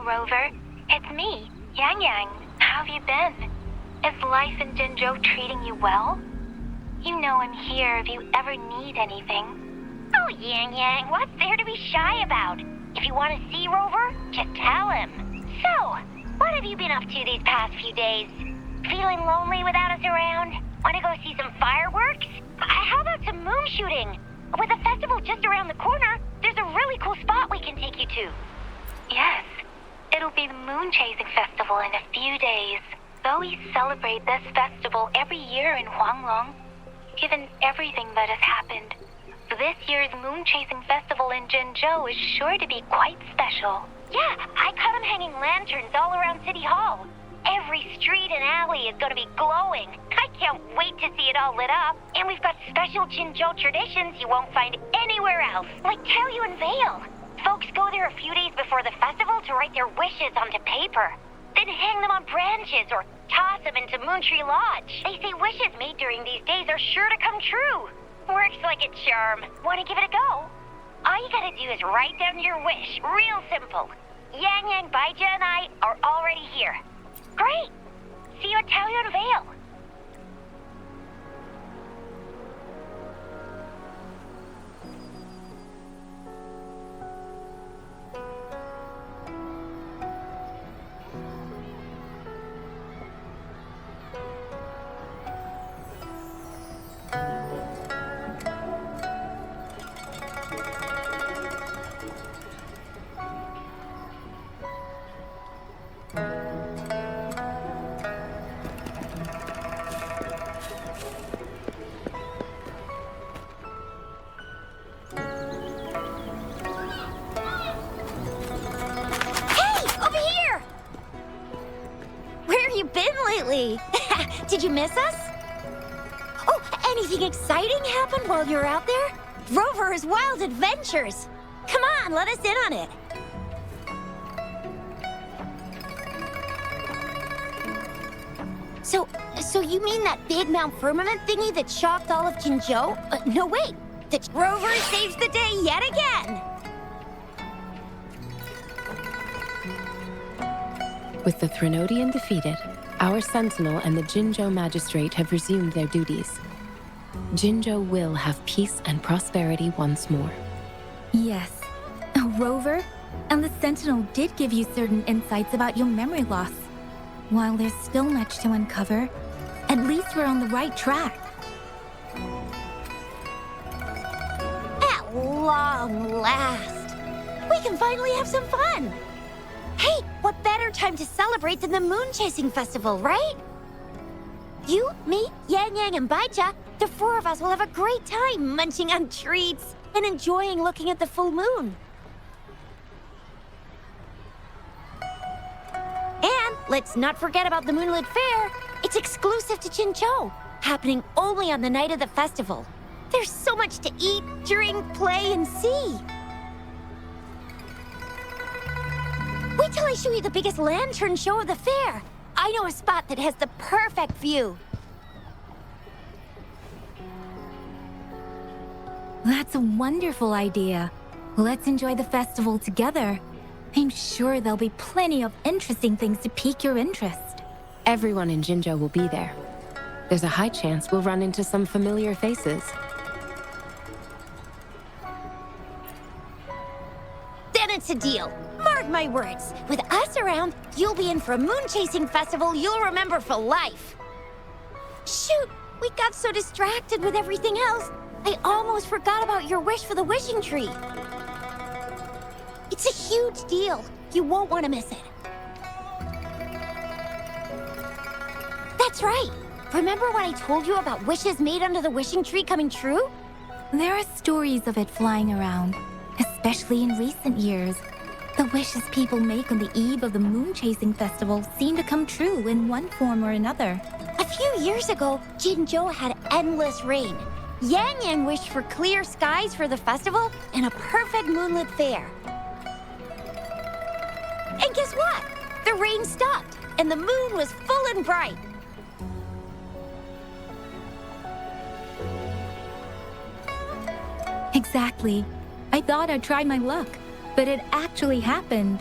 Hello, Rover. It's me, Yang Yang. How have you been? Is life in Jinzhou treating you well? You know I'm here if you ever need anything. Oh, Yang Yang, what's there to be shy about? If you want to see Rover, just tell him. So, what have you been up to these past few days? Feeling lonely without us around? Want to go see some fireworks? How about some moon shooting? With the festival just around the corner, there's a really cool spot we can take you to. Yes, it'll be the Moon Chasing Festival in a few days. Though we celebrate this festival every year in Huanglong, given everything that has happened, this year's Moon Chasing Festival in Jinzhou is sure to be quite special. Yeah, I caught them hanging lanterns all around City Hall. Every street and alley is going to be glowing. I can't wait to see it all lit up. And we've got special Jinzhou traditions you won't find anywhere else, like Taoyuan Veil. Folks go there a few days before the festival to write their wishes onto paper, then hang them on branches or toss them into Moontree Lodge. They say wishes made during these days are sure to come true. Works like a charm. Want to give it a go? All you gotta do is write down your wish. Real simple. Yang Yang, Baija, and I are already here. Great! See you at Taoyuan Veil. Did you miss us? Oh, anything exciting happened while you were out there? Rover's Wild Adventures! Come on, let us in on it. So you mean that big Mount Firmament thingy that shocked all of Jinzhou? No, wait. The Rover saves the day yet again! With the Threnodian defeated, our Sentinel and the Jinzhou Magistrate have resumed their duties. Jinzhou will have peace and prosperity once more. Yes. Rover, and the Sentinel did give you certain insights about your memory loss. While there's still much to uncover, at least we're on the right track. At long last, we can finally have some fun. Hey, what better time to celebrate than the Moon Chasing Festival, right? You, me, Yang Yang, and Baija, the four of us will have a great time munching on treats and enjoying looking at the full moon. And let's not forget about the Moonlit Fair. It's exclusive to Jinzhou, happening only on the night of the festival. There's so much to eat, drink, play, and see. Wait till I show you the biggest lantern show of the fair. I know a spot that has the perfect view. That's a wonderful idea. Let's enjoy the festival together. I'm sure there'll be plenty of interesting things to pique your interest. Everyone in Jinzhou will be there. There's a high chance we'll run into some familiar faces. Then it's a deal. Mark my words. With us around, you'll be in for a moon-chasing festival you'll remember for life. Shoot, we got so distracted with everything else, I almost forgot about your wish for the wishing tree. It's a huge deal. You won't want to miss it. That's right. Remember when I told you about wishes made under the wishing tree coming true? There are stories of it flying around, especially in recent years. The wishes people make on the eve of the Moon Chasing Festival seem to come true in one form or another. A few years ago, Jinzhou had endless rain. Yang Yang wished for clear skies for the festival and a perfect moonlit fair. And guess what? The rain stopped, and the moon was full and bright. Exactly. I thought I'd try my luck, but it actually happened.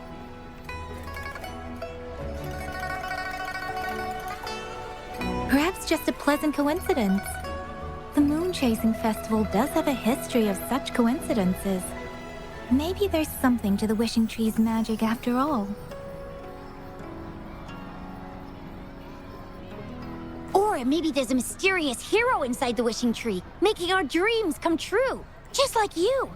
Perhaps just a pleasant coincidence. The Moon Chasing Festival does have a history of such coincidences. Maybe there's something to the wishing tree's magic after all. Or maybe there's a mysterious hero inside the wishing tree, making our dreams come true. Just like you.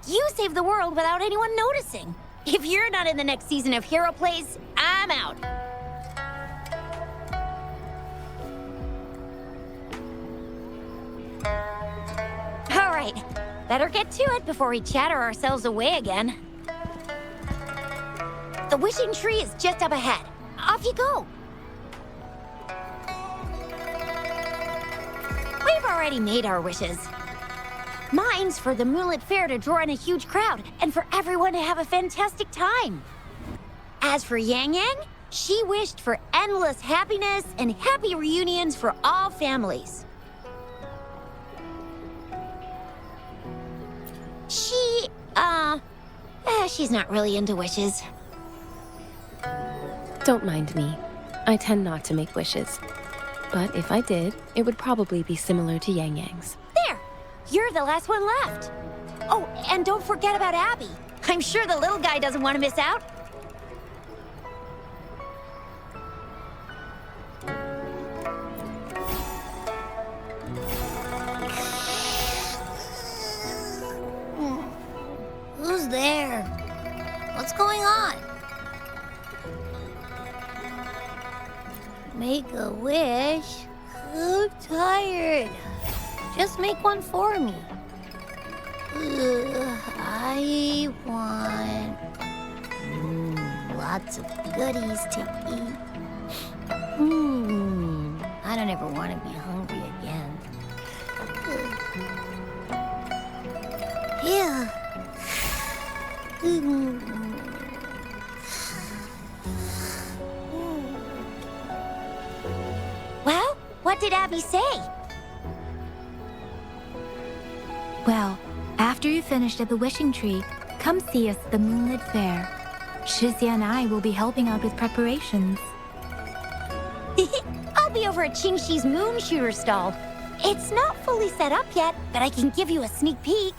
You saved the world without anyone noticing. If you're not in the next season of Hero Plays, I'm out. All right, better get to it before we chatter ourselves away again. The wishing tree is just up ahead. Off you go. We've already made our wishes. Mine's for the Moonlit Fair to draw in a huge crowd and for everyone to have a fantastic time. As for Yang Yang, she wished for endless happiness and happy reunions for all families. She's not really into wishes. Don't mind me. I tend not to make wishes. But if I did, it would probably be similar to Yang Yang's. There! You're the last one left. Oh, and don't forget about Abby. I'm sure the little guy doesn't want to miss out. Who's there? What's going on? Make a wish? I'm tired. Just make one for me. I want lots of goodies to eat. I don't ever want to be hungry again. Yeah. Well, what did Abby say? Well, after you finished at the wishing tree, come see us at the Moonlit Fair. Shizia and I will be helping out with preparations. I'll be over at Qingxi's moon shooter stall. It's not fully set up yet, but I can give you a sneak peek.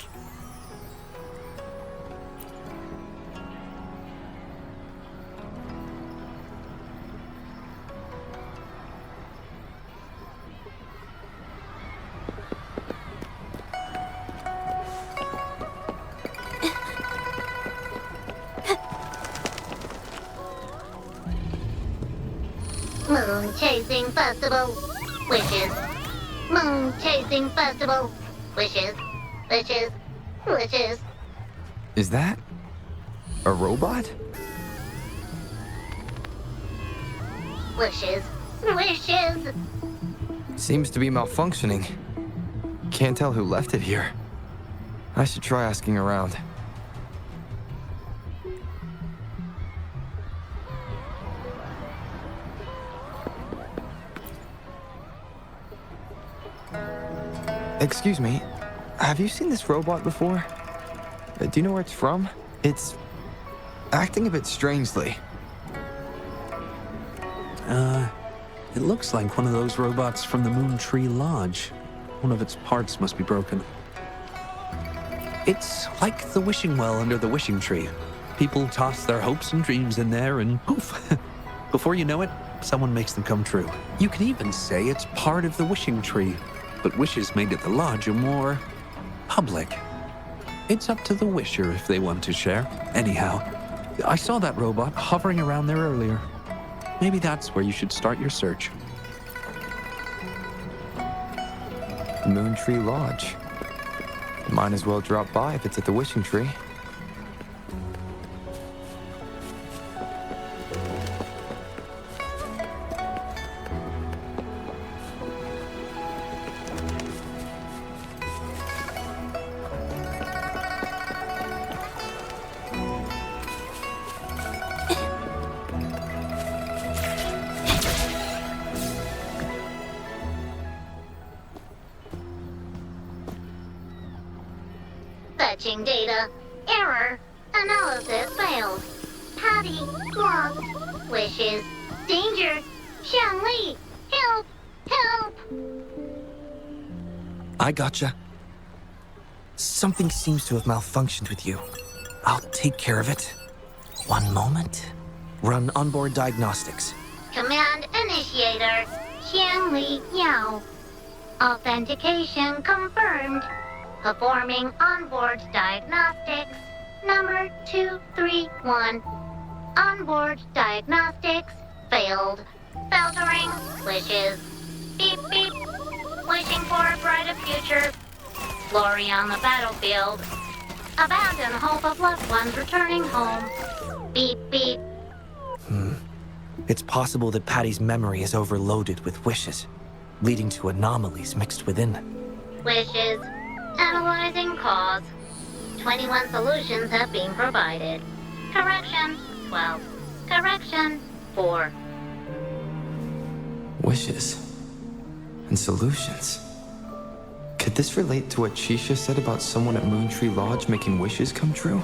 Moon Chasing Festival. Wishes. Moon Chasing Festival. Wishes. Wishes. Wishes. Is that a robot? Wishes. Wishes. Seems to be malfunctioning. Can't tell who left it here. I should try asking around. Excuse me, have you seen this robot before? Do you know where it's from? It's acting a bit strangely. It looks like one of those robots from the Moon Tree Lodge. One of its parts must be broken. It's like the wishing well under the wishing tree. People toss their hopes and dreams in there and poof. Before you know it, someone makes them come true. You can even say it's part of the wishing tree, but wishes made at the lodge are more public. It's up to the wisher if they want to share. Anyhow, I saw that robot hovering around there earlier. Maybe that's where you should start your search. Moon Tree Lodge. Might as well drop by if it's at the wishing tree. Fetching data. Error. Analysis failed. Patty. Lost. Wishes. Danger. Xiangli. Help. Help! I gotcha. Something seems to have malfunctioned with you. I'll take care of it. One moment. Run onboard diagnostics. Command initiator, Xiangli Yao. Authentication confirmed. Performing onboard diagnostics. Number 231. Onboard diagnostics failed. Filtering wishes. Beep beep. Wishing for a brighter future. Glory on the battlefield. Abandon hope of loved ones returning home. Beep beep. It's possible that Patty's memory is overloaded with wishes, leading to anomalies mixed within. Wishes. Analyzing cause. 21 solutions have been provided. Correction, 12. Correction, 4. Wishes. And solutions. Could this relate to what Shisha said about someone at Moontree Lodge making wishes come true?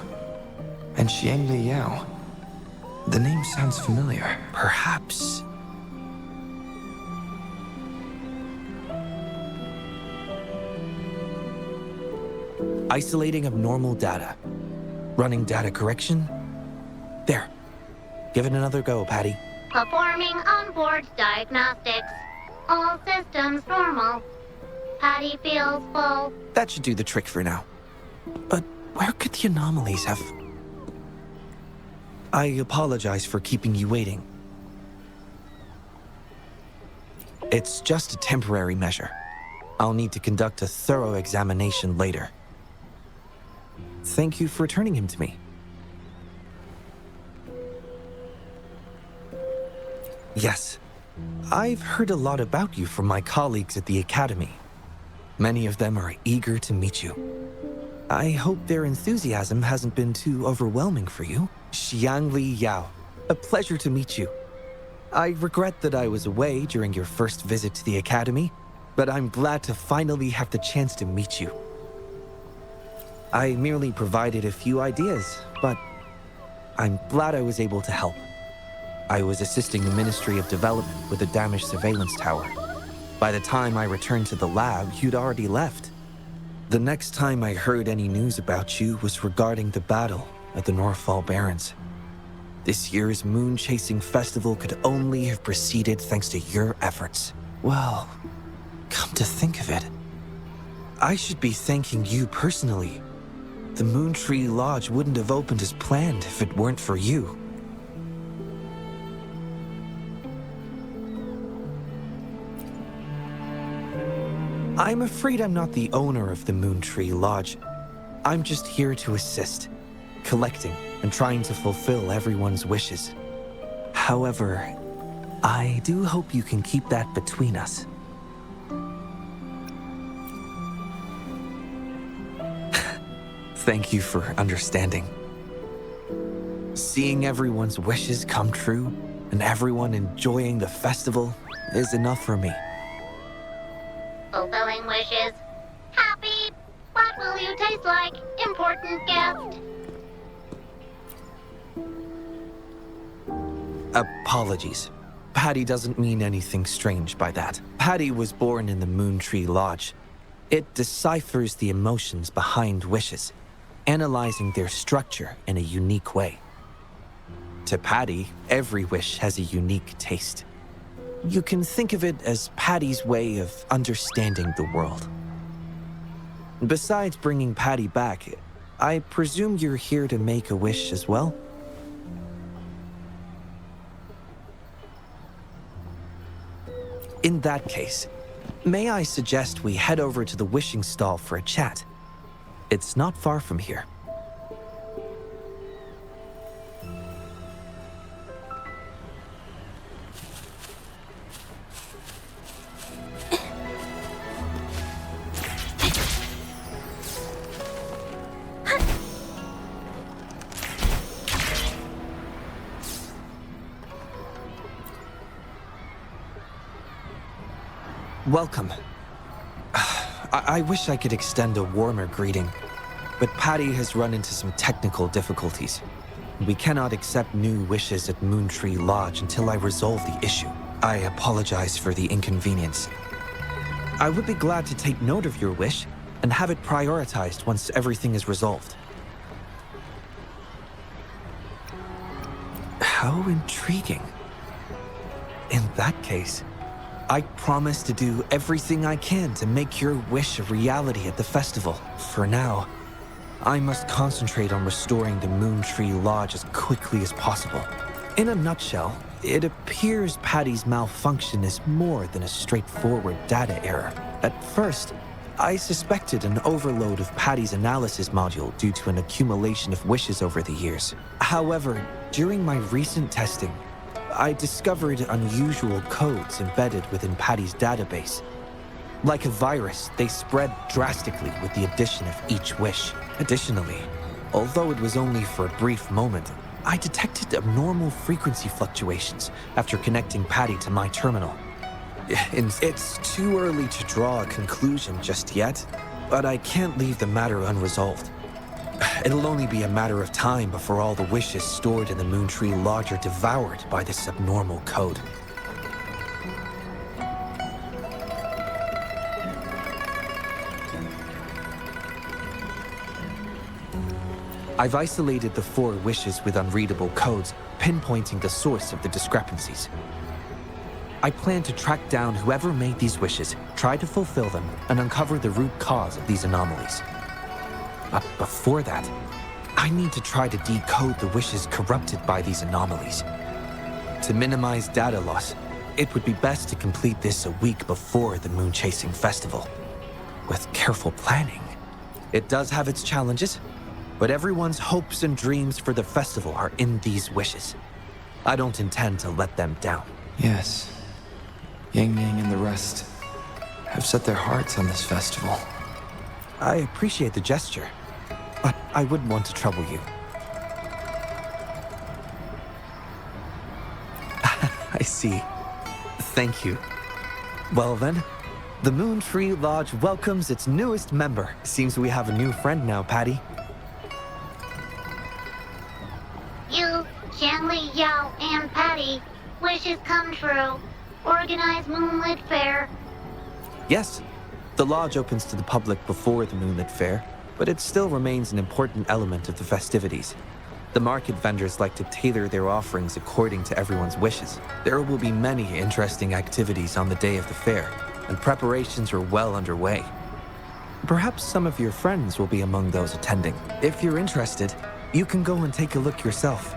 And Xiangli Yao. The name sounds familiar. Perhaps. Isolating abnormal data. Running data correction. There. Give it another go, Patty. Performing onboard diagnostics. All systems normal. Patty feels full. That should do the trick for now. But where could the anomalies have... I apologize for keeping you waiting. It's just a temporary measure. I'll need to conduct a thorough examination later. Thank you for returning him to me. Yes, I've heard a lot about you from my colleagues at the Academy. Many of them are eager to meet you. I hope their enthusiasm hasn't been too overwhelming for you. Xiangli Yao, a pleasure to meet you. I regret that I was away during your first visit to the Academy, but I'm glad to finally have the chance to meet you. I merely provided a few ideas, but I'm glad I was able to help. I was assisting the Ministry of Development with a damaged surveillance tower. By the time I returned to the lab, you'd already left. The next time I heard any news about you was regarding the battle at the Northfall Barrens. This year's moon-chasing festival could only have proceeded thanks to your efforts. Well, come to think of it, I should be thanking you personally. The Moontree Lodge wouldn't have opened as planned if it weren't for you. I'm afraid I'm not the owner of the Moontree Lodge. I'm just here to assist, collecting and trying to fulfill everyone's wishes. However, I do hope you can keep that between us. Thank you for understanding. Seeing everyone's wishes come true and everyone enjoying the festival is enough for me. Fulfilling wishes. Happy. What will you taste like, important guest? Apologies. Patty doesn't mean anything strange by that. Patty was born in the Moontree Lodge. It deciphers the emotions behind wishes, analyzing their structure in a unique way. To Patty, every wish has a unique taste. You can think of it as Patty's way of understanding the world. Besides bringing Patty back, I presume you're here to make a wish as well? In that case, may I suggest we head over to the wishing stall for a chat? It's not far from here. Welcome. I wish I could extend a warmer greeting, but Patty has run into some technical difficulties. We cannot accept new wishes at Moontree Lodge until I resolve the issue. I apologize for the inconvenience. I would be glad to take note of your wish and have it prioritized once everything is resolved. How intriguing. In that case, I promise to do everything I can to make your wish a reality at the festival. For now, I must concentrate on restoring the Moon Tree Lodge as quickly as possible. In a nutshell, it appears Patty's malfunction is more than a straightforward data error. At first, I suspected an overload of Patty's analysis module due to an accumulation of wishes over the years. However, during my recent testing, I discovered unusual codes embedded within Patty's database. Like a virus, they spread drastically with the addition of each wish. Additionally, although it was only for a brief moment, I detected abnormal frequency fluctuations after connecting Patty to my terminal. It's too early to draw a conclusion just yet, but I can't leave the matter unresolved. It'll only be a matter of time before all the wishes stored in the Moon Tree Lodge are devoured by this abnormal code. I've isolated the 4 wishes with unreadable codes, pinpointing the source of the discrepancies. I plan to track down whoever made these wishes, try to fulfill them, and uncover the root cause of these anomalies. But before that, I need to try to decode the wishes corrupted by these anomalies. To minimize data loss, it would be best to complete this a week before the Moon Chasing Festival. With careful planning, it does have its challenges, but everyone's hopes and dreams for the festival are in these wishes. I don't intend to let them down. Yes. Yang Yang and the rest have set their hearts on this festival. I appreciate the gesture, but I wouldn't want to trouble you. I see. Thank you. Well then, the Moon Tree Lodge welcomes its newest member. Seems we have a new friend now, Patty. You, Xiangli, Yao, and Patty, wishes come true. Organize Moonlit Fair. Yes, the lodge opens to the public before the Moonlit Fair, but it still remains an important element of the festivities. The market vendors like to tailor their offerings according to everyone's wishes. There will be many interesting activities on the day of the fair, and preparations are well underway. Perhaps some of your friends will be among those attending. If you're interested, you can go and take a look yourself.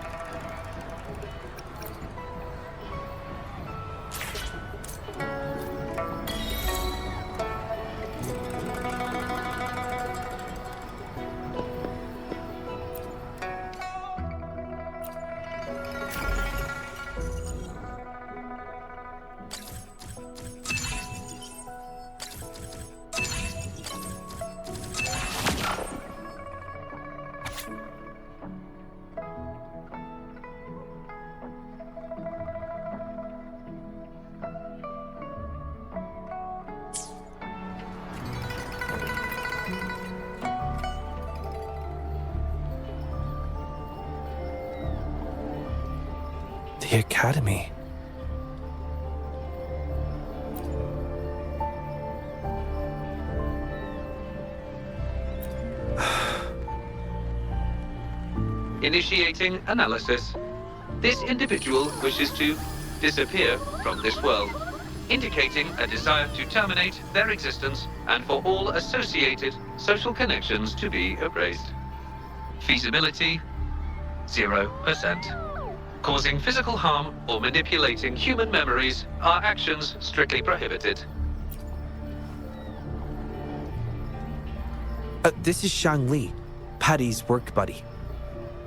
The Academy. Initiating analysis. This individual wishes to disappear from this world, indicating a desire to terminate their existence and for all associated social connections to be erased. Feasibility, 0%. Causing physical harm or manipulating human memories are actions strictly prohibited. This is Xiangli, Patty's work buddy.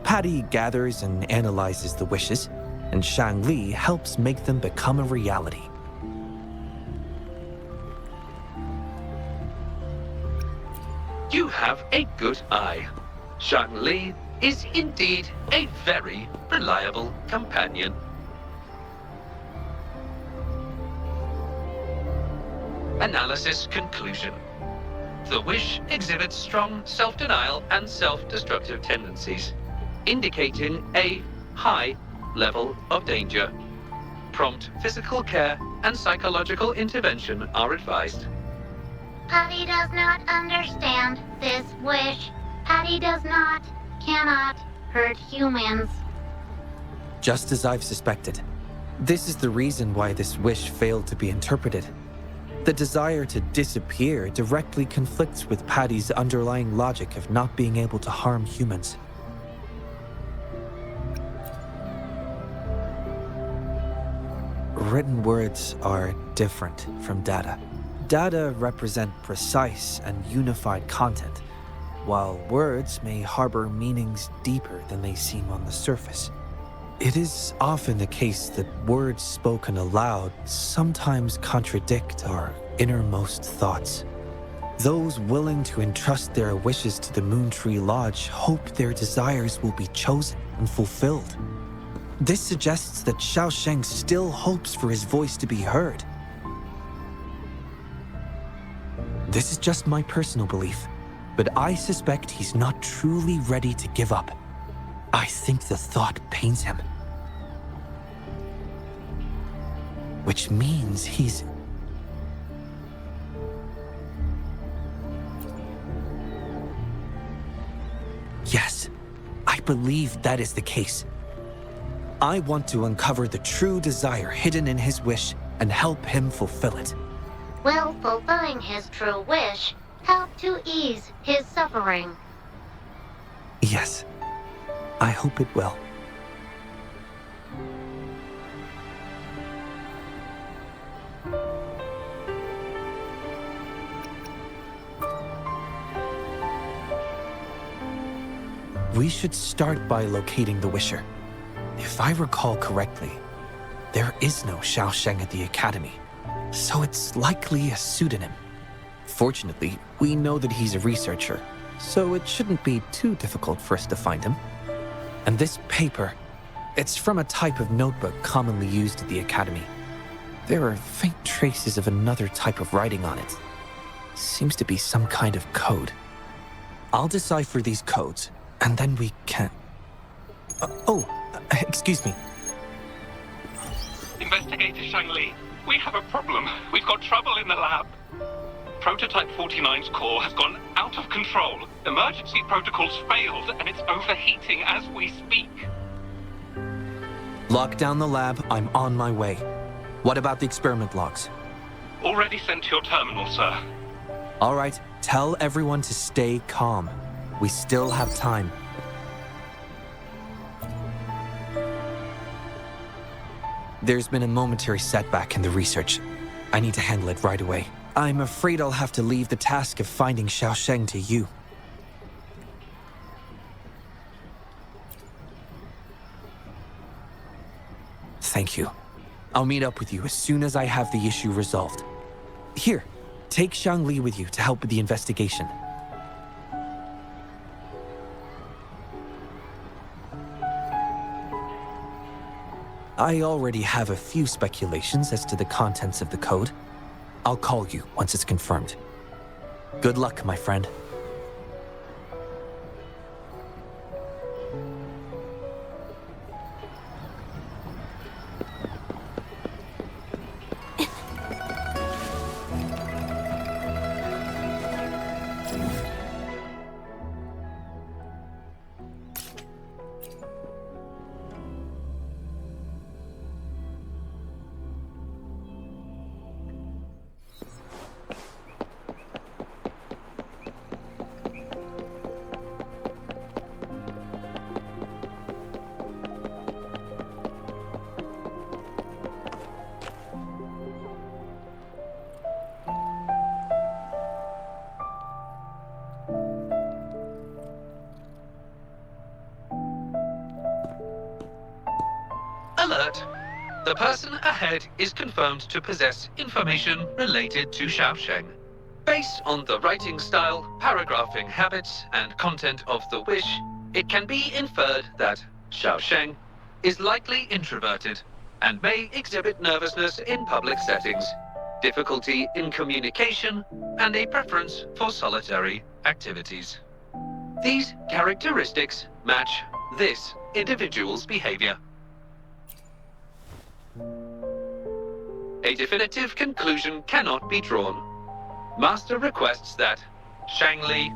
Patty gathers and analyzes the wishes, and Xiangli helps make them become a reality. You have a good eye. Xiangli is indeed a very reliable companion. Analysis conclusion. The wish exhibits strong self-denial and self-destructive tendencies, indicating a high level of danger. prompt physical care and psychological intervention are advised. Patty does not understand this wish. Patty cannot hurt humans. Just as I've suspected. This is the reason why this wish failed to be interpreted. The desire to disappear directly conflicts with Patty's underlying logic of not being able to harm humans. Written words are different from data. Data represent precise and unified content, while words may harbor meanings deeper than they seem on the surface. It is often the case that words spoken aloud sometimes contradict our innermost thoughts. Those willing to entrust their wishes to the Moontree Lodge hope their desires will be chosen and fulfilled. This suggests that Xiaosheng still hopes for his voice to be heard. This is just my personal belief, but I suspect he's not truly ready to give up. I think the thought pains him. Which means he's... Yes, I believe that is the case. I want to uncover the true desire hidden in his wish and help him fulfill it. Will fulfilling his true wish help to ease his suffering? Yes, I hope it will. We should start by locating the Wisher. If I recall correctly, there is no Xiaosheng at the Academy, so it's likely a pseudonym. Fortunately, we know that he's a researcher, so it shouldn't be too difficult for us to find him. And this paper, it's from a type of notebook commonly used at the Academy. There are faint traces of another type of writing on it. Seems to be some kind of code. I'll decipher these codes, and then we can... excuse me. Investigator Shang-Li, we have a problem. We've got trouble in the lab. Prototype 49's core has gone out of control. Emergency protocols failed, and it's overheating as we speak. Lock down the lab. I'm on my way. What about the experiment logs? Already sent to your terminal, sir. All right, tell everyone to stay calm. We still have time. There's been a momentary setback in the research. I need to handle it right away. I'm afraid I'll have to leave the task of finding Xiaosheng to you. Thank you. I'll meet up with you as soon as I have the issue resolved. Here, take Shang-Li with you to help with the investigation. I already have a few speculations as to the contents of the code. I'll call you once it's confirmed. Good luck, my friend. Alert! The person ahead is confirmed to possess information related to Xiaosheng. Based on the writing style, paragraphing habits, and content of the wish, it can be inferred that Xiaosheng is likely introverted and may exhibit nervousness in public settings, difficulty in communication, and a preference for solitary activities. These characteristics match this individual's behavior. a definitive conclusion cannot be drawn. Master requests that Shangli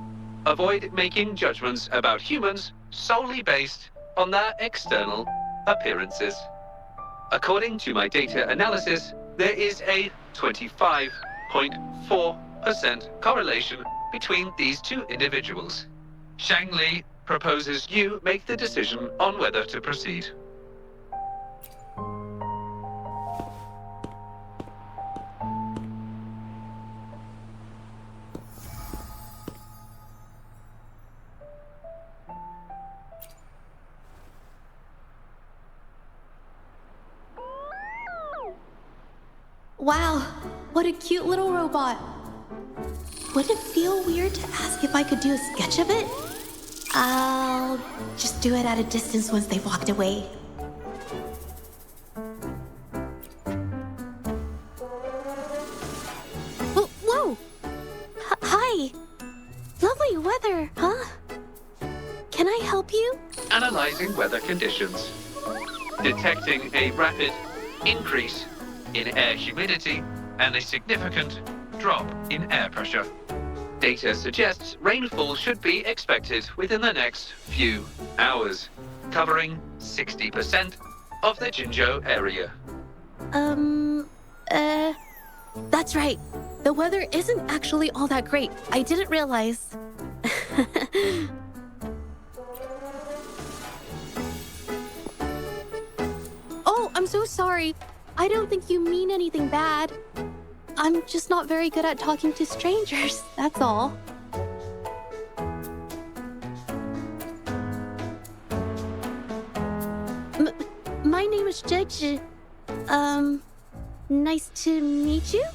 avoid making judgments about humans solely based on their external appearances. According to my data analysis, there is a 25.4% correlation between these two individuals. Shangli proposes you make the decision on whether to proceed. Wow, what a cute little robot. Would it feel weird to ask if I could do a sketch of it? I'll just do it at a distance once they've walked away. Whoa! Hi! Lovely weather, huh? Can I help you? Analyzing weather conditions. Detecting a rapid increase in air humidity and a significant drop in air pressure. Data suggests rainfall should be expected within the next few hours, covering 60% of the Jinzhou area. That's right. The weather isn't actually all that great. I didn't realize. Oh, I'm so sorry. I don't think you mean anything bad. I'm just not very good at talking to strangers, that's all. My name is Judge. Nice to meet you?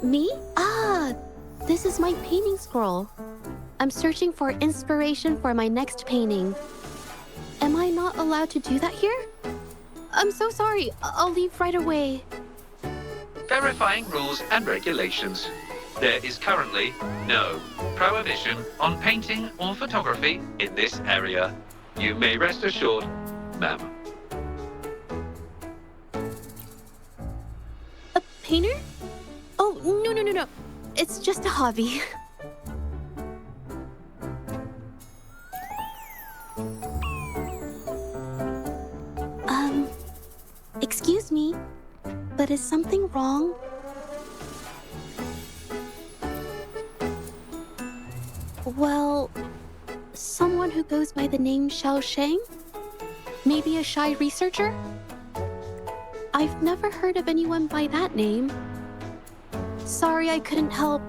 Me? This is my painting scroll. I'm searching for inspiration for my next painting. Am I not allowed to do that here? I'm so sorry. I'll leave right away. Verifying rules and regulations. There is currently no prohibition on painting or photography in this area. You may rest assured, ma'am. A painter? Oh, no. It's just a hobby. Excuse me, but is something wrong? Well, someone who goes by the name Xiao Sheng? Maybe a shy researcher? I've never heard of anyone by that name. Sorry I couldn't help.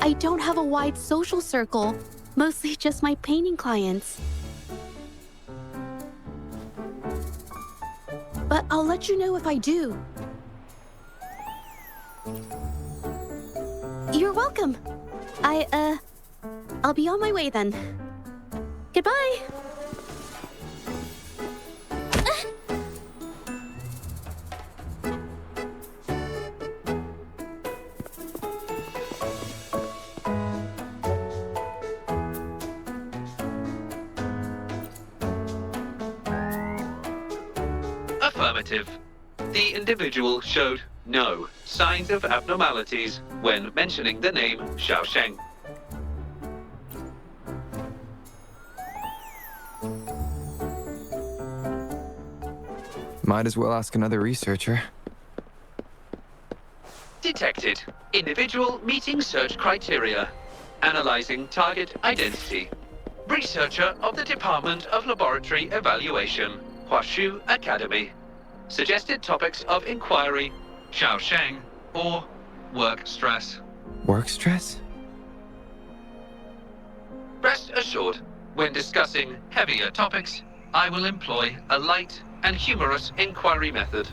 I don't have a wide social circle, mostly just my painting clients. But I'll let you know if I do. You're welcome. I'll be on my way then. Goodbye. Affirmative. The individual showed no signs of abnormalities when mentioning the name Xiao Sheng. Might as well ask another researcher. Detected. Individual meeting search criteria. Analyzing target identity. Researcher of the Department of Laboratory Evaluation, Huashu Academy. Suggested topics of inquiry, Xiao Sheng, or work stress. Work stress? Rest assured, when discussing heavier topics, I will employ a light and humorous inquiry method.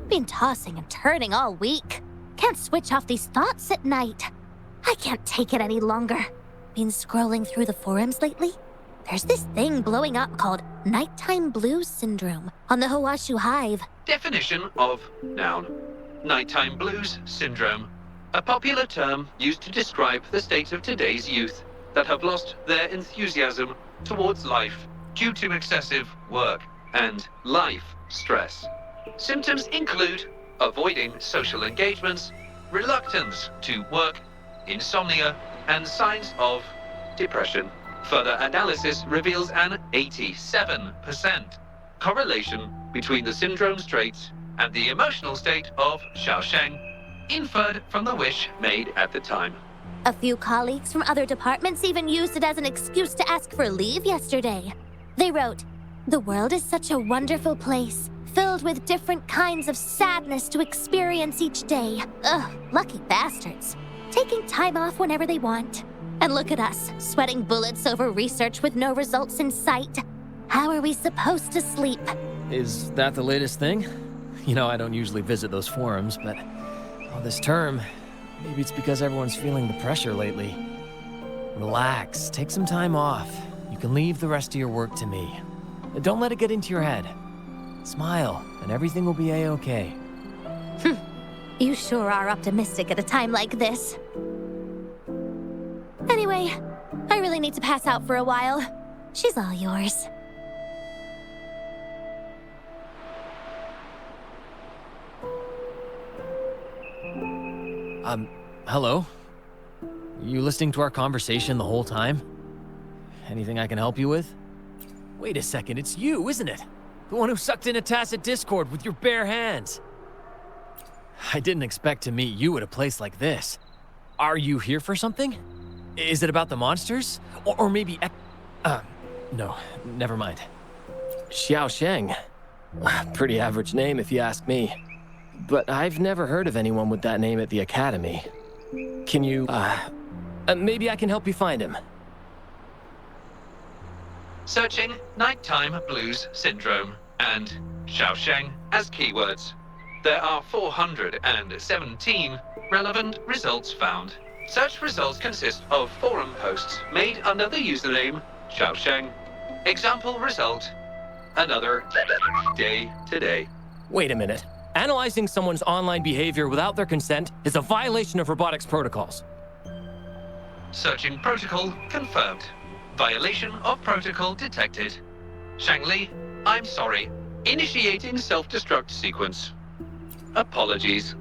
Been tossing and turning all week. Can't switch off these thoughts at night. I can't take it any longer. Been scrolling through the forums lately? There's this thing blowing up called nighttime blues syndrome on the Hawashu Hive. Definition of noun. Nighttime blues syndrome. a popular term used to describe the state of today's youth that have lost their enthusiasm towards life due to excessive work and life stress. Symptoms include avoiding social engagements, reluctance to work, insomnia, and signs of depression. Further analysis reveals an 87% correlation between the syndrome's traits and the emotional state of Xiaosheng, inferred from the wish made at the time. A few colleagues from other departments even used it as an excuse to ask for leave yesterday. They wrote, "The world is such a wonderful place, filled with different kinds of sadness to experience each day. Ugh, lucky bastards. Taking time off whenever they want. And look at us, sweating bullets over research with no results in sight. How are we supposed to sleep?" Is that the latest thing? You know, I don't usually visit those forums, but this term, maybe it's because everyone's feeling the pressure lately. Relax, take some time off. You can leave the rest of your work to me. And don't let it get into your head. Smile, and everything will be a-okay. You sure are optimistic at a time like this. Anyway, I really need to pass out for a while. She's all yours. Hello? You listening to our conversation the whole time? Anything I can help you with? Wait a second, it's you, isn't it? The one who sucked in a tacit discord with your bare hands. I didn't expect to meet you at a place like this. Are you here for something? Is it about the monsters? Or maybe no, never mind. Xiaosheng. Pretty average name if you ask me. But I've never heard of anyone with that name at the Academy. Can you, maybe I can help you find him. Searching Nighttime Blues Syndrome and Xiaosheng as keywords. There are 417 relevant results found. Such results consist of forum posts made under the username Xiaosheng. Example result: another day today. Wait a minute. Analyzing someone's online behavior without their consent is a violation of robotics protocols. Searching protocol confirmed. Violation of protocol detected. Shangli, I'm sorry. Initiating self-destruct sequence. Apologies.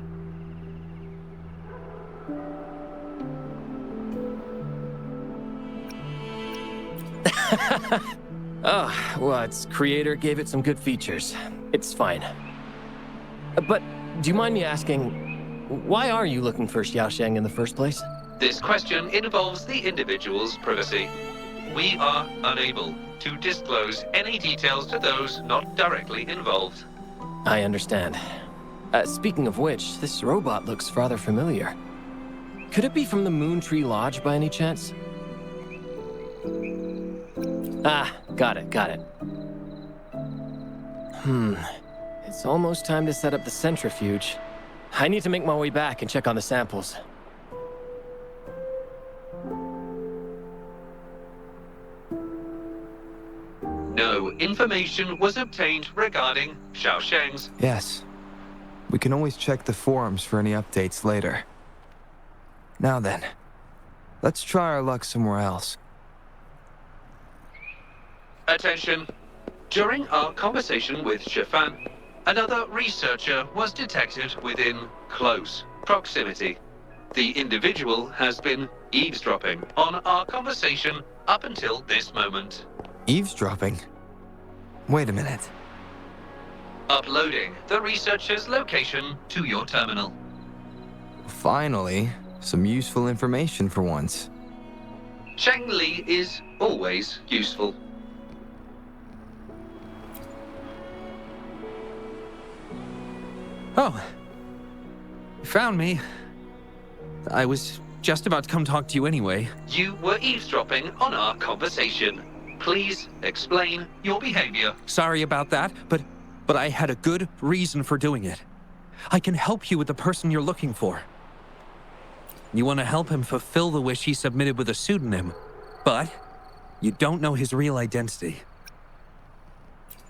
Well, its creator gave it some good features. It's fine. But do you mind me asking, why are you looking for Xiaosheng in the first place? This question involves the individual's privacy. We are unable to disclose any details to those not directly involved. I understand. Speaking of which, this robot looks rather familiar. Could it be from the Moon Tree Lodge by any chance? Ah, got it. It's almost time to set up the centrifuge. I need to make my way back and check on the samples. No information was obtained regarding Xiaosheng's. Yes. We can always check the forums for any updates later. Now then, let's try our luck somewhere else. Attention. During our conversation with Shifan, another researcher was detected within close proximity. The individual has been eavesdropping on our conversation up until this moment. Eavesdropping? Wait a minute. Uploading the researcher's location to your terminal. Finally, some useful information for once. Cheng Li is always useful. Oh, you found me. I was just about to come talk to you anyway. You were eavesdropping on our conversation. Please explain your behavior. Sorry about that, but I had a good reason for doing it. I can help you with the person you're looking for. You want to help him fulfill the wish he submitted with a pseudonym, but you don't know his real identity.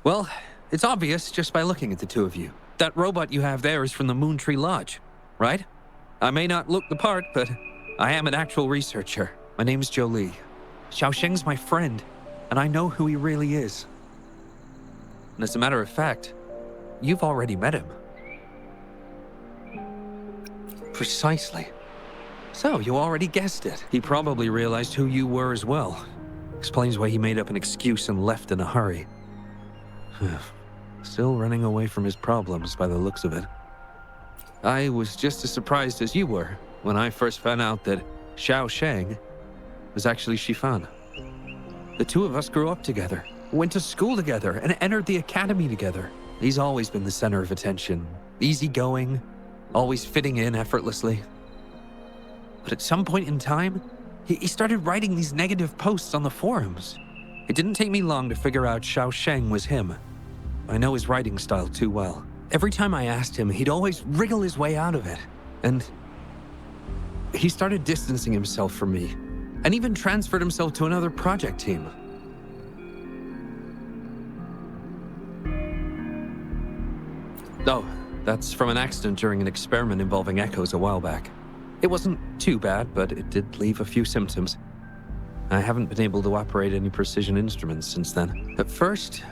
Well, it's obvious just by looking at the two of you. That robot you have there is from the Moon Tree Lodge, right? I may not look the part, but I am an actual researcher. My name's Jolie. Xiaosheng's my friend, and I know who he really is. And as a matter of fact, you've already met him. Precisely. So, you already guessed it. He probably realized who you were as well. Explains why he made up an excuse and left in a hurry. Still running away from his problems by the looks of it. I was just as surprised as you were when I first found out that Xiaosheng was actually Shifan. The two of us grew up together, went to school together, and entered the academy together. He's always been the center of attention. Easygoing, always fitting in effortlessly. But at some point in time, he started writing these negative posts on the forums. It didn't take me long to figure out Xiaosheng was him. I know his writing style too well. Every time I asked him, he'd always wriggle his way out of it. And he started distancing himself from me, and even transferred himself to another project team. Oh, that's from an accident during an experiment involving echoes a while back. It wasn't too bad, but it did leave a few symptoms. I haven't been able to operate any precision instruments since then. At first,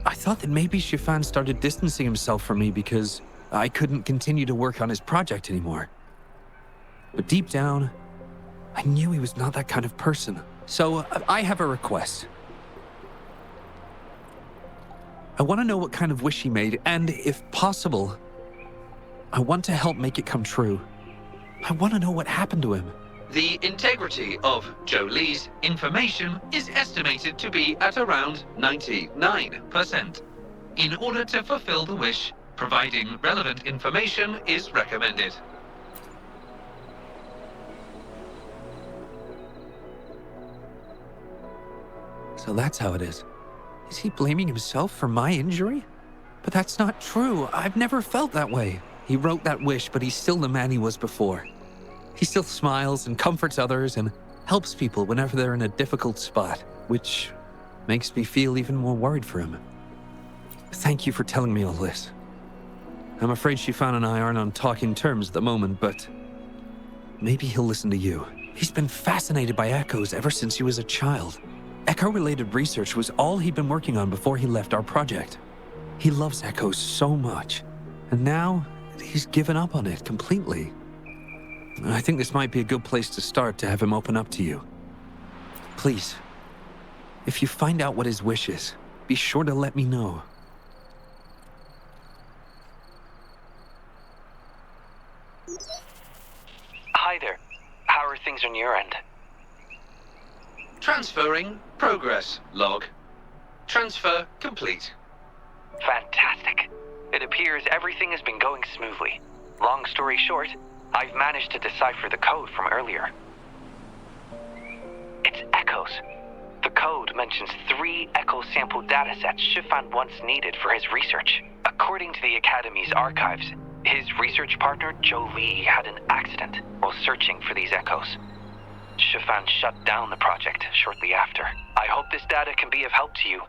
I thought that maybe Shifan started distancing himself from me because I couldn't continue to work on his project anymore. But deep down, I knew he was not that kind of person. So I have a request. I want to know what kind of wish he made, and if possible, I want to help make it come true. I want to know what happened to him. The integrity of Jolie's information is estimated to be at around 99%. In order to fulfill the wish, providing relevant information is recommended. So that's how it is. Is he blaming himself for my injury? But that's not true. I've never felt that way. He wrote that wish, but he's still the man he was before. He still smiles and comforts others and helps people whenever they're in a difficult spot, which makes me feel even more worried for him. Thank you for telling me all this. I'm afraid Shifan and I aren't on talking terms at the moment, but maybe he'll listen to you. He's been fascinated by echoes ever since he was a child. Echo-related research was all he'd been working on before he left our project. He loves echoes so much, and now he's given up on it completely. I think this might be a good place to start to have him open up to you. Please, if you find out what his wish is, be sure to let me know. Hi there. How are things on your end? Transferring progress log. Transfer complete. Fantastic. It appears everything has been going smoothly. Long story short, I've managed to decipher the code from earlier. It's echoes. The code mentions 3 echo sample datasets Shifan once needed for his research. According to the Academy's archives, his research partner, Jolie, had an accident while searching for these echoes. Shifan shut down the project shortly after. I hope this data can be of help to you.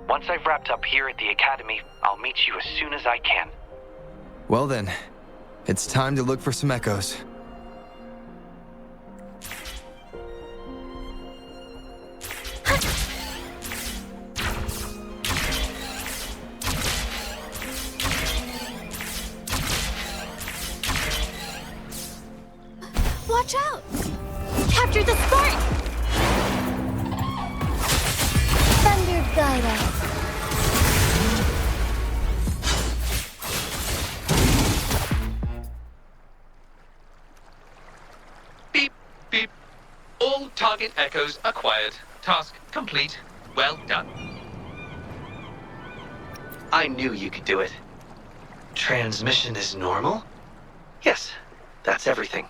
Once I've wrapped up here at the Academy, I'll meet you as soon as I can. Well then, it's time to look for some echoes. Watch out! Capture the spark! Thunder guide us. Beep, beep. All target echoes acquired. Task complete. Well done. I knew you could do it. Transmission is normal? Yes, that's everything.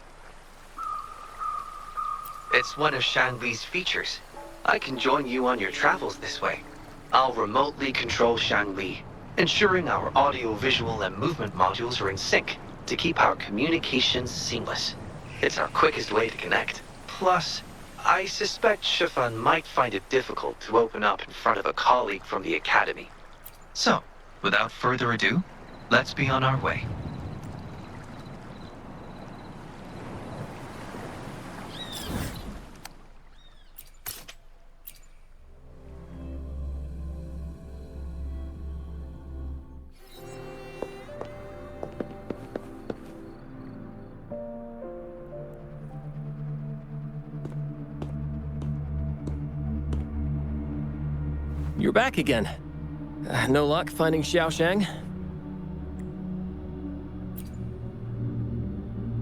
It's one of Shanli's features. I can join you on your travels this way. I'll remotely control Shanli, ensuring our audio, visual, and movement modules are in sync to keep our communications seamless. It's our quickest way to connect. Plus, I suspect Shifan might find it difficult to open up in front of a colleague from the Academy. So, without further ado, let's be on our way. You're back again. No luck finding Xiaoshang?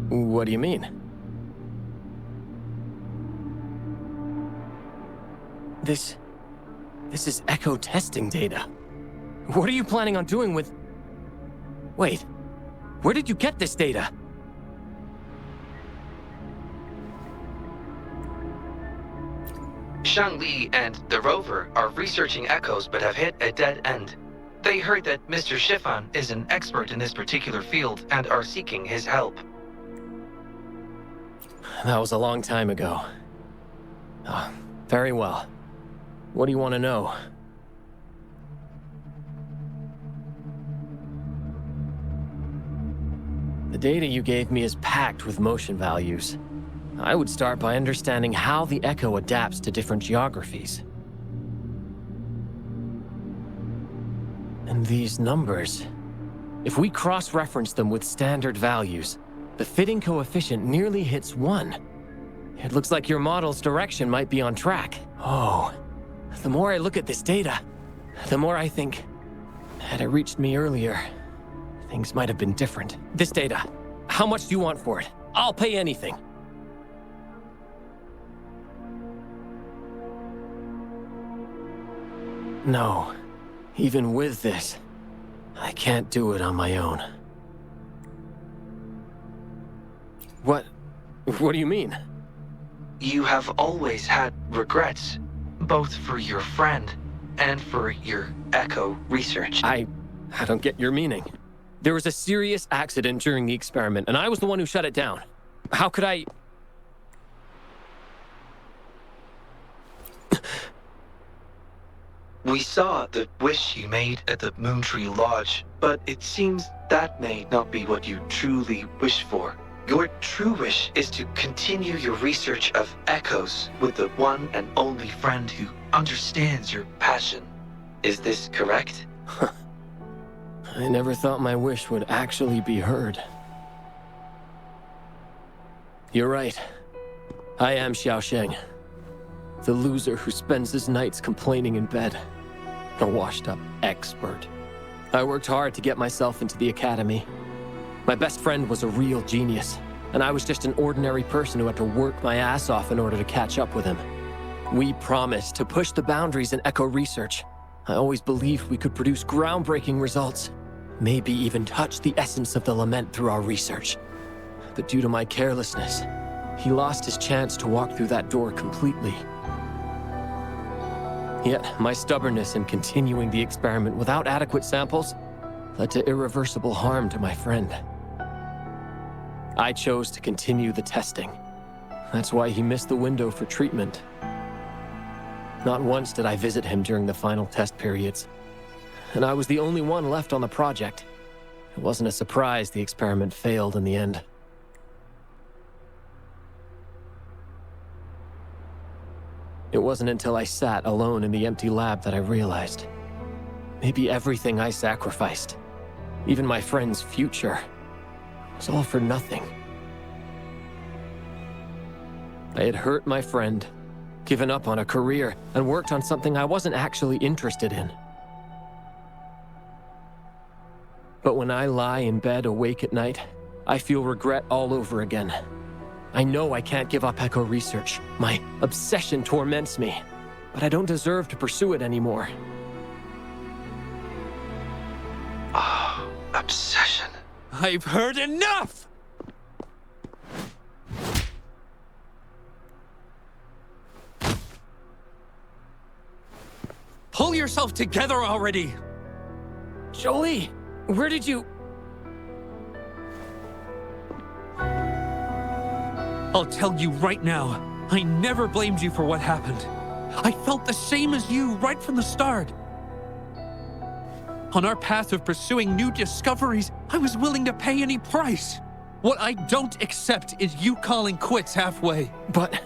What do you mean? This is echo testing data. What are you planning on doing with... Wait, where did you get this data? Shangli and the rover are researching echoes but have hit a dead end. They heard that Mr. Shifan is an expert in this particular field and are seeking his help. That was a long time ago. Oh, very well. What do you want to know? The data you gave me is packed with motion values. I would start by understanding how the echo adapts to different geographies. And these numbers, if we cross-reference them with standard values, the fitting coefficient nearly hits 1. It looks like your model's direction might be on track. Oh, the more I look at this data, the more I think, had it reached me earlier, things might have been different. This data, how much do you want for it? I'll pay anything. No, even with this, I can't do it on my own. What do you mean? You have always had regrets, both for your friend and for your echo research. I don't get your meaning. There was a serious accident during the experiment, and I was the one who shut it down. How could I... We saw the wish you made at the Moontree Lodge, but it seems that may not be what you truly wish for. Your true wish is to continue your research of echoes with the one and only friend who understands your passion. Is this correct? I never thought my wish would actually be heard. You're right. I am Xiaosheng, the loser who spends his nights complaining in bed. A washed-up expert. I worked hard to get myself into the academy. My best friend was a real genius, and I was just an ordinary person who had to work my ass off in order to catch up with him. We promised to push the boundaries in echo research. I always believed we could produce groundbreaking results, maybe even touch the essence of the lament through our research. But due to my carelessness, he lost his chance to walk through that door completely. Yet, my stubbornness in continuing the experiment without adequate samples led to irreversible harm to my friend. I chose to continue the testing. That's why he missed the window for treatment. Not once did I visit him during the final test periods, and I was the only one left on the project. It wasn't a surprise the experiment failed in the end. It wasn't until I sat alone in the empty lab that I realized. Maybe everything I sacrificed, even my friend's future, was all for nothing. I had hurt my friend, given up on a career, and worked on something I wasn't actually interested in. But when I lie in bed awake at night, I feel regret all over again. I know I can't give up echo research. My obsession torments me, but I don't deserve to pursue it anymore. Oh, obsession. I've heard enough! Pull yourself together already! Jolie, where did you... I'll tell you right now, I never blamed you for what happened. I felt the same as you right from the start. On our path of pursuing new discoveries, I was willing to pay any price. What I don't accept is you calling quits halfway. But...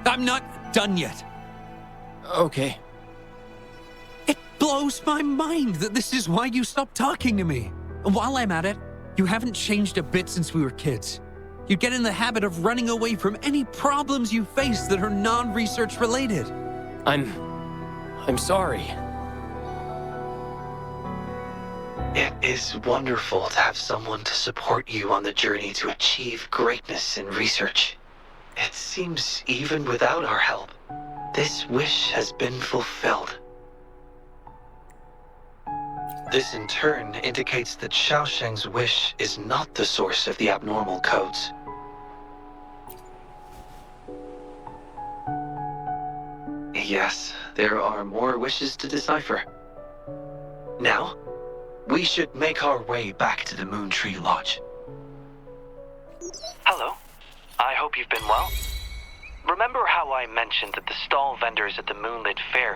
I'm not done yet. Okay. It blows my mind that this is why you stopped talking to me. And while I'm at it, you haven't changed a bit since we were kids. You get in the habit of running away from any problems you face that are non-research related. I'm I'm sorry. It is wonderful to have someone to support you on the journey to achieve greatness in research. It seems even without our help, this wish has been fulfilled. This in turn indicates that Xiaosheng's wish is not the source of the abnormal codes. Yes, there are more wishes to decipher. Now, we should make our way back to the Moon Tree Lodge. Hello. I hope you've been well. Remember how I mentioned that the stall vendors at the Moonlit Fair